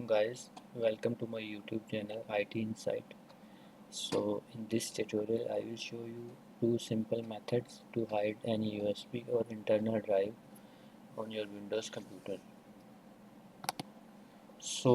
guys, welcome to my YouTube channel IT Insight. So in this tutorial I will show you two simple methods to hide any USB or internal drive on your Windows computer. So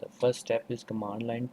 The first step is command line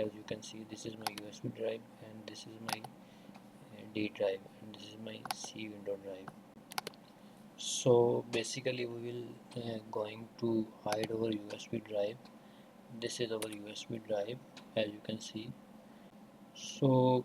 As you can see, this is my USB drive and this is my D drive and this is my C window drive. So basically we will going to hide our USB drive. This is our USB drive as you can see. So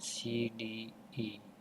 CDE,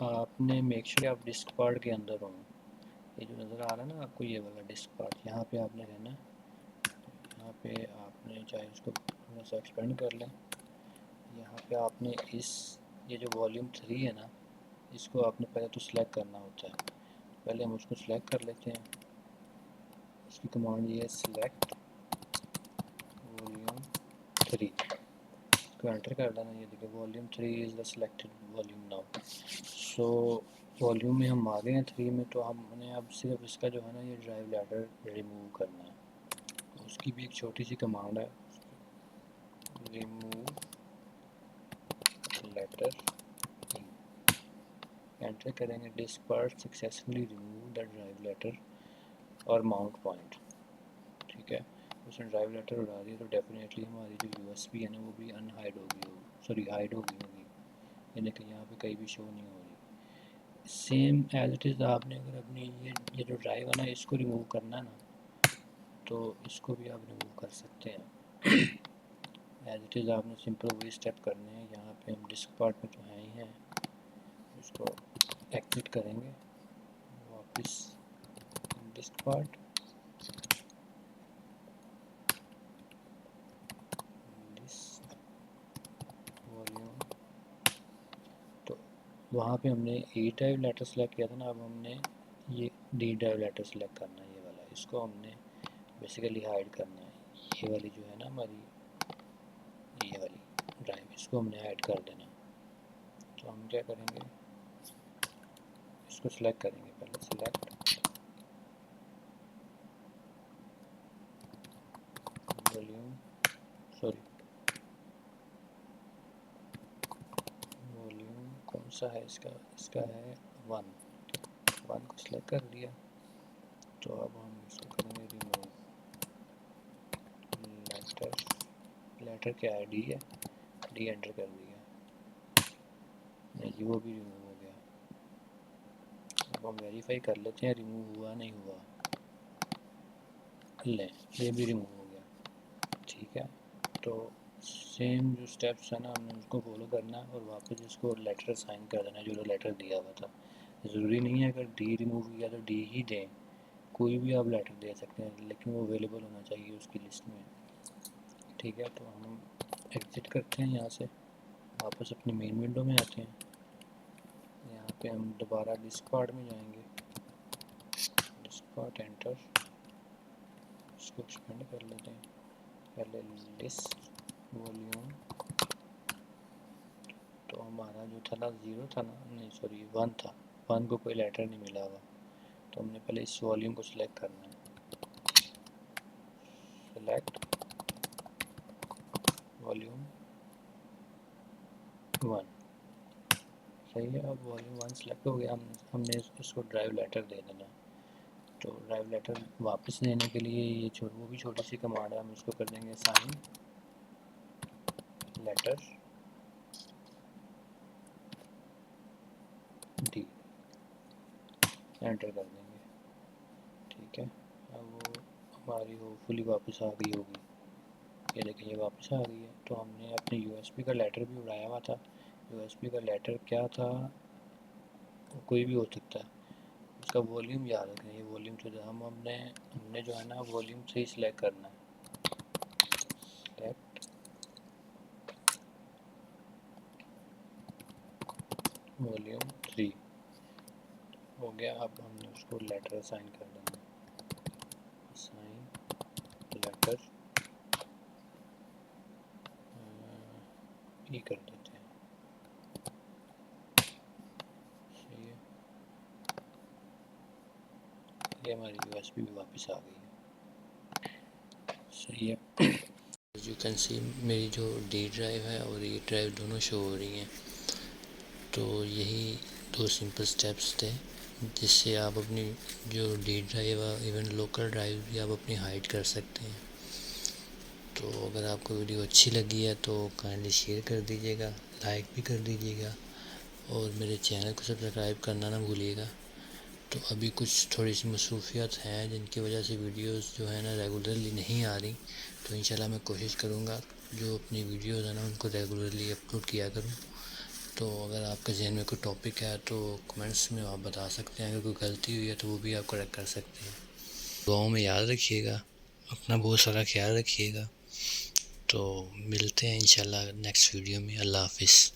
آپ نے make sure آپ disk part کے اندر ہوں. یہ جو نظر آ رہا ہے نا آپ کو یہ والا ڈسک پارٹ، یہاں پہ آپ نے رہنا. یہاں پہ آپ نے چاہے اس کو تھوڑا سا ایکسپینڈ کر لیں. یہاں پہ آپ نے یہ جو والیوم 3 ہے نا، اس کو آپ نے پہلے تو سلیکٹ کرنا ہوتا ہے. پہلے ہم اس کو سلیکٹ کر لیتے ہیں. اس کی کمانڈ یہ ہے سلیکٹ والیوم 3. اس کو انٹر کر دینا. یہ دیکھیں volume 3 is the selected volume now. So volume میں ہم آ گئے ہیں 3 میں، تو ہم نے اب صرف اس کا جو ہے نا یہ ڈرائیو لیڈر ریموو کرنا ہے. اس کی بھی ایک چھوٹی سی کمانڈ ہے، ریموو لیٹر. انٹر کریں گے diskpart successfully remove the drive letter اور ماؤنٹ پوائنٹ. ٹھیک ہے، اس نے ڈرائیو لیٹر اڑا دیا تو ڈیفینیٹلی ہماری جو یو ایس بی ہے نا وہ بھی ان ہائڈ ہائڈ ہوگی یعنی کہ یہاں پہ کہیں بھی شو نہیں ہو رہی. سیم ایز اٹ از آپ نے اگر اپنی یہ جو ڈرائیو ہے نا اس کو ریموو کرنا ہے نا، تو اس کو بھی آپ ریموو کر سکتے ہیں. ایز اٹ از آپ نے سمپل وہی اسٹیپ کرنے ہیں. یہاں پہ ہم ڈسک پارٹ میں تو ہیں ہی ہیں، اس کو ایکزٹ کریں گے واپس ڈسک پارٹ. والیوم تو وہاں پہ ہم نے ای ڈرائیو لیٹر سلیکٹ کیا تھا نا، اب ہم نے یہ ڈی ڈرائیو لیٹر سلیکٹ کرنا ہے. یہ والا اس کو ہم نے بیسیکلی ہائڈ کرنا ہے. یہ والی جو ہے نا ہماری یہ والی ڈرائیو، اس کو ہم نے ہائڈ کر دینا. تو ہم کیا کریں گے، اس کو سلیکٹ کریں گے. پہلے سلیکٹ والیوم والیوم کون سا ہے اس کا ہے 1 کو سلیکٹ کر لیا. تو اب ہم اس کو کریں گے ریموو لیٹر کیا ہے، ڈی ہے، ڈی انٹر کر دیا. نہیں وہ بھی ریموو ہو گیا. اب ہم ویریفائی کر لیتے ہیں ریموو ہوا نہیں ہوا. لیں یہ بھی ریموو ہو گیا. ٹھیک ہے، تو سیم جو اسٹیپس ہیں نا ہم نے اس کو فالو کرنا ہے اور واپس اس کو لیٹر سائن کر دینا جو لیٹر دیا ہوا تھا. ضروری نہیں ہے اگر ڈی ریموو کیا تو ڈی ہی دیں، کوئی بھی آپ لیٹر دے سکتے ہیں لیکن وہ اویلیبل ہونا چاہیے اس کی لسٹ میں. ٹھیک ہے، تو ہم ایگزٹ کرتے ہیں یہاں سے، واپس اپنی مین ونڈو میں آتے ہیں. یہاں پہ ہم دوبارہ ڈسک پارٹ میں جائیں گے. ڈسک پارٹ انٹر، اس کو ایکسپینڈ کر لیتے ہیں. پہلے لسٹ والیوم تو ہمارا جو تھا نا 0 تھا نا، نہیں سوری 1 تھا. 1 کو کوئی لیٹر نہیں ملا ہوا، تو ہم نے پہلے اس والیوم کو سلیکٹ کرنا ہے. Select volume 1. صحیح ہے، اب والیوم 1 سلیکٹ ہو گیا. ہم نے اس کو ڈرائیو لیٹر دے دینا. تو ڈرائیو لیٹر واپس دینے کے لیے یہ وہ بھی چھوٹی سی کمانڈ ہے. ہم اس کو کر دیں گے سائن لیٹر ڈی، انٹر کر دیں گے. ٹھیک ہے، اب وہ ہماری ہوپ فلی واپس آ گئی ہوگی. یہ دیکھیں یہ واپس آ گئی ہے. تو ہم نے اپنے یو ایس بی کا لیٹر بھی اڑایا ہوا تھا. یو ایس بی کا لیٹر کیا تھا، وہ کوئی بھی ہو سکتا ہے. اس کا والیوم یاد رکھیں، یہ والیوم تو ہم نے جو ہے نا والیوم 3 سلیکٹ کرنا ہے. سلیکٹ والیوم 3 ہو گیا. اب ہم نے اس کو لیٹر اسائن کر دینا ہے. اسائن لیٹر ای کر دیتے ہیں. صحیح ہے، یہ ہماری یو ایس بی بھی واپس آ گئی ہے. صحیح ہے، یو کین سی میری جو ڈی ڈرائیو ہے اور ای ڈرائیو دونوں شو ہو رہی ہیں. تو یہی 2 سمپل سٹیپس تھے جس سے آپ اپنی جو ڈی ڈرائیو ہے ایون لوکل ڈرائیو بھی آپ اپنی ہائڈ کر سکتے ہیں. تو اگر آپ کو ویڈیو اچھی لگی ہے تو کائنڈلی شیئر کر دیجیے گا، لائک بھی کر دیجیے گا اور میرے چینل کو سبسکرائب کرنا نہ بھولیے گا. تو ابھی کچھ تھوڑی سی مصروفیات ہیں جن کی وجہ سے ویڈیوز جو ہے نا ریگولرلی نہیں آ رہی. تو انشاءاللہ میں کوشش کروں گا جو اپنی ویڈیوز ہیں نا ان کو ریگولرلی اپلوڈ کیا کروں. تو تو اگر آپ کے ذہن میں کوئی ٹاپک ہے تو کمنٹس میں آپ بتا سکتے ہیں، اگر کوئی غلطی ہوئی ہے تو وہ بھی آپ کریکٹ کر سکتے ہیں۔ دعاؤں میں یاد رکھیے گا، اپنا بہت سارا خیال رکھیے گا، تو ملتے ہیں انشاءاللہ نیکسٹ ویڈیو میں۔ اللہ حافظ۔